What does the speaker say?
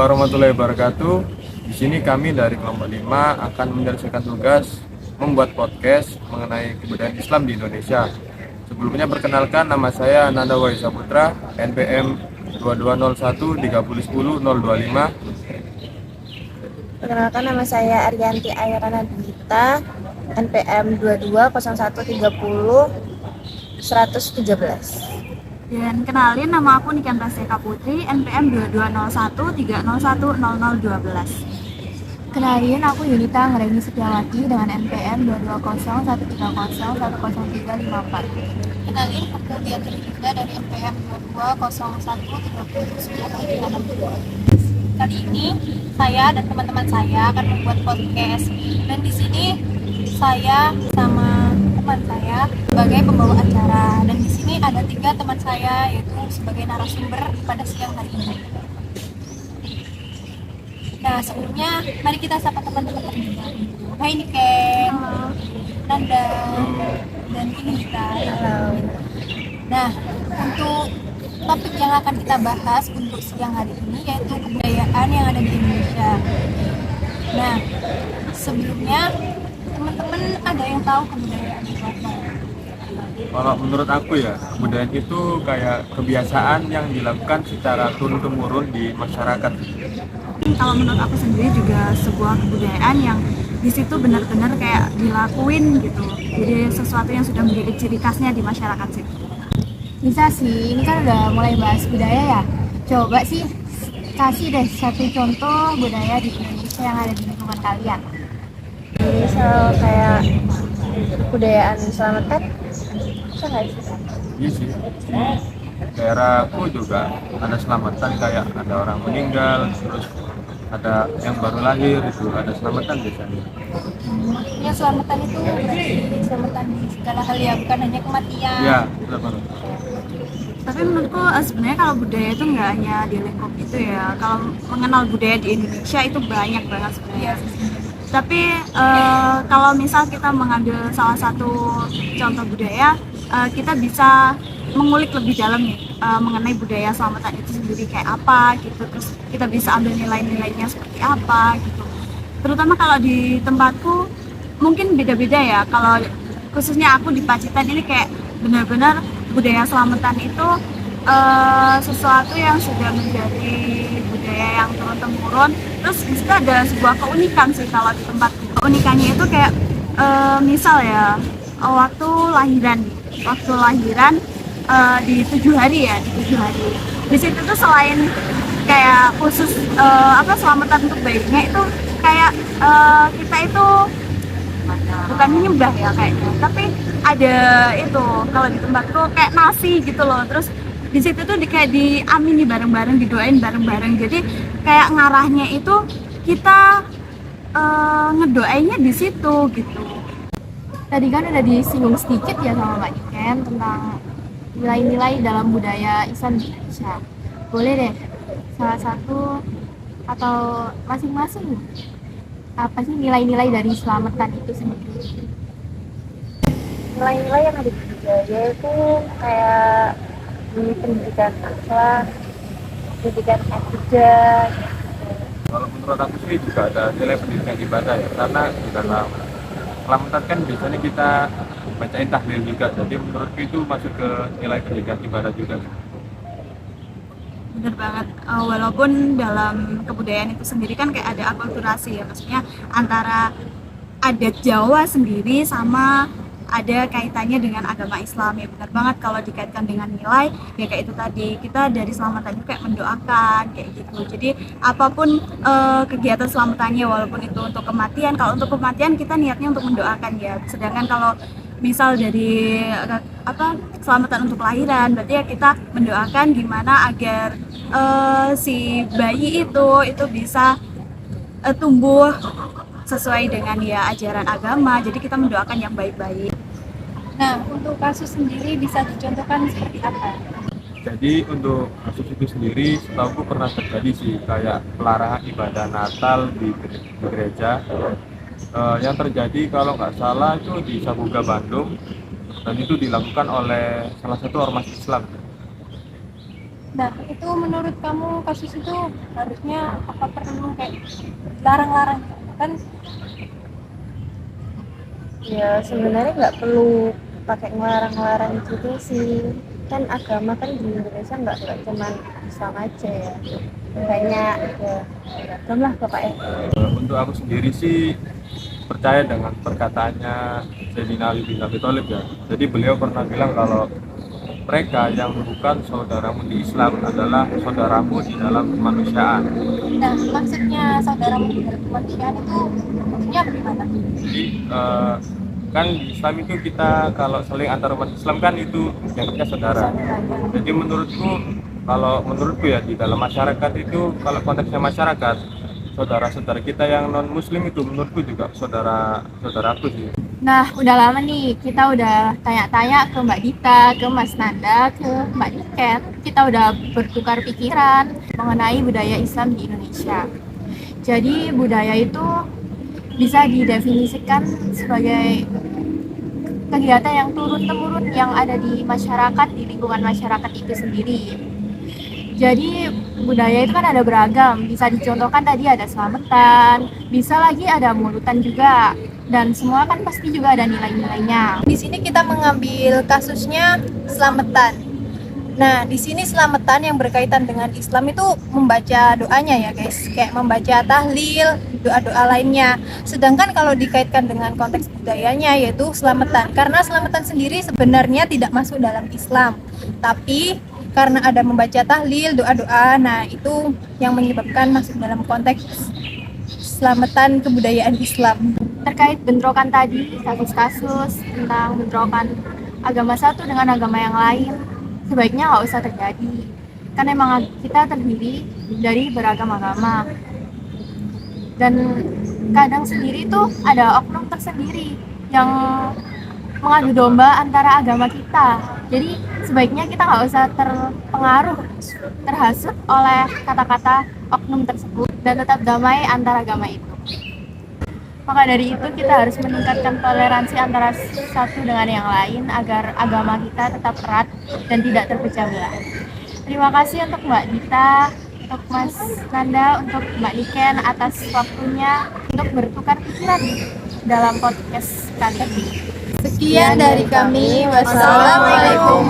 warahmatullahi wabarakatuh. Di sini kami dari kelompok 5 akan menyelesaikan tugas membuat podcast mengenai kebudayaan Islam di Indonesia. Sebelumnya perkenalkan, nama saya Nanda Waisa Putra, NPM 2201 3010 025. Perkenalkan, nama saya Arianti Ayrana Dita, NPM 220130 117. Dan kenalin, nama aku Niken Raseka Putri, NPM 2201 301 0012. Kenalin, aku Yunita Ngereni Setiawati dengan NPM 220 130 10354. Kenalin, aku Dian Rinda dari NPM 2201 30 Kali ini saya dan teman-teman saya akan membuat podcast, dan di sini saya sama teman saya sebagai pembawa acara, dan di sini ada 3 teman saya yaitu sebagai narasumber pada siang hari ini. Nah, sebelumnya mari kita sapa teman-teman terlibat. Hai Niken, Nanda, dan ini kita. Halo. Nah, untuk topik yang akan kita bahas untuk siang hari ini yaitu kebudayaan yang ada di Indonesia. Nah, sebelumnya teman-teman ada yang tahu kebudayaan itu apa? Kalau menurut aku ya, kebudayaan itu kayak kebiasaan yang dilakukan secara turun-temurun di masyarakat. Kalau menurut aku sendiri juga sebuah kebudayaan yang di situ benar-benar kayak dilakuin gitu. Jadi sesuatu yang sudah menjadi ciri khasnya di masyarakat situ. Bisa sih, ini kan udah mulai bahas budaya ya. Coba sih kasih deh satu contoh budaya di Indonesia yang ada di lingkungan kalian. Misal kayak kebudayaan selamatan, bisa nggak sih? Iya sih. Di daerahku juga ada selamatan, kayak ada orang meninggal, terus ada yang baru lahir, itu ada selamatan biasanya. Ya, selamatan itu berarti selamatan di segala hal ya, bukan hanya kematian. Ya, benar. Tapi menurutku sebenarnya kalau budaya itu nggak hanya di lingkup itu ya. Kalau mengenal budaya di Indonesia itu banyak banget sebenarnya. Tapi kalau misal kita mengambil salah satu contoh budaya, kita bisa mengulik lebih dalam nih mengenai budaya selamatan itu sendiri kayak apa gitu. Terus kita bisa ambil nilai-nilainya seperti apa gitu. Terutama kalau di tempatku mungkin beda-beda ya. Kalau khususnya aku di Pacitan ini kayak benar-benar budaya selamatan itu sesuatu yang sudah menjadi budaya yang turun-temurun. Terus di situ ada sebuah keunikan sih kalau di tempat. Keunikannya itu kayak misal ya waktu lahiran di 7 hari ya, di 7 hari. Di situ tuh selain kayak khusus selamatan untuk bayinya itu kayak kita itu bukan menyembah ya kayaknya, tapi ada itu kalau di tempatku kayak nasi gitu loh. Terus di situ tuh kayak diamini bareng-bareng, didoain bareng-bareng. Jadi kayak ngarahnya itu kita ngedoainnya di situ gitu. Tadi kan udah disinggung sedikit ya sama Mbak Niken tentang nilai-nilai dalam budaya Islam di Indonesia. Boleh deh salah satu atau masing-masing apa sih nilai-nilai dari selamatan itu sendiri? Nilai-nilai yang ada di budaya itu kayak di pendidikan akhlak, pendidikan etika. Kalau menurut aku sih juga ada nilai pendidikan ibadah ya, karena di dalam selamatan kan biasanya kita bacain tahlil juga, jadi menurutku itu masuk ke nilai pendidikan ibadah juga. Bener banget, walaupun dalam kebudayaan itu sendiri kan kayak ada akulturasi ya, maksudnya antara adat Jawa sendiri sama ada kaitannya dengan agama Islam ya. Benar banget kalau dikaitkan dengan nilai ya, kayak itu tadi kita dari selamatan itu kayak mendoakan kayak gitu. Jadi apapun kegiatan selamatannya, walaupun itu untuk kematian, kalau untuk kematian kita niatnya untuk mendoakan ya. Sedangkan kalau misal dari selamatan untuk kelahiran, berarti ya kita mendoakan gimana agar si bayi itu bisa tumbuh sesuai dengan ya ajaran agama. Jadi kita mendoakan yang baik-baik. Nah, untuk kasus sendiri bisa dicontohkan seperti apa? Jadi untuk kasus itu sendiri, setahu pernah terjadi sih kayak pelarangan ibadah Natal di gereja. Yang terjadi kalau nggak salah itu di Sabuga, Bandung, dan itu dilakukan oleh salah satu ormas Islam. Nah, itu menurut kamu kasus itu harusnya apa perlu kayak larang-larang kan? Ya sebenarnya nggak perlu pakai ngelarang-larang gitu sih, kan agama kan di Indonesia nggak cuman Islam aja ya, banyak ya beragam lah pokoknya. Untuk aku sendiri sih percaya dengan perkataannya Sayyidina Ali bin Abi Thalib ya. Jadi beliau pernah bilang kalau mereka yang bukan saudaramu di Islam adalah saudaramu di dalam kemanusiaan. Nah, maksudnya saudara dalam kemanusiaan itu maksudnya bagaimana? Jadi kan di Islam itu kita kalau saling antar umat Islam kan itu dianggapnya saudara. Jadi menurutku ya di dalam masyarakat itu kalau konteksnya masyarakat saudara-saudara kita yang non Muslim itu menurutku juga saudaraku sih. Nah, udah lama nih kita udah tanya-tanya ke Mbak Dita, ke Mas Nanda, ke Mbak Niken. Kita udah bertukar pikiran mengenai budaya Islam di Indonesia. Jadi budaya itu bisa didefinisikan sebagai kegiatan yang turun-temurun yang ada di masyarakat, di lingkungan masyarakat itu sendiri. Jadi budaya itu kan ada beragam, bisa dicontohkan tadi ada selamatan, bisa lagi ada mulutan juga, dan semua kan pasti juga ada nilai-nilainya. Di sini kita mengambil kasusnya selamatan. Nah, di sini selamatan yang berkaitan dengan Islam itu membaca doanya ya guys, kayak membaca tahlil, doa-doa lainnya. Sedangkan kalau dikaitkan dengan konteks budayanya yaitu selamatan, karena selamatan sendiri sebenarnya tidak masuk dalam Islam, tapi karena ada membaca tahlil, doa-doa, nah itu yang menyebabkan masuk dalam konteks selamatan kebudayaan Islam. Terkait bentrokan tadi, kasus-kasus tentang bentrokan agama satu dengan agama yang lain, sebaiknya nggak usah terjadi. Kan emang kita terdiri dari beragam agama. Dan kadang sendiri tuh ada oknum tersendiri yang mengadu domba antara agama kita. Jadi sebaiknya kita nggak usah terpengaruh, terhasut oleh kata-kata oknum tersebut dan tetap damai antar agama itu. Maka dari itu kita harus meningkatkan toleransi antara satu dengan yang lain agar agama kita tetap erat dan tidak terpecah belah. Terima kasih untuk Mbak Dita, untuk Mas Nanda, untuk Mbak Niken atas waktunya untuk bertukar pikiran dalam podcast kali ini. Sekian dari kami. Wassalamualaikum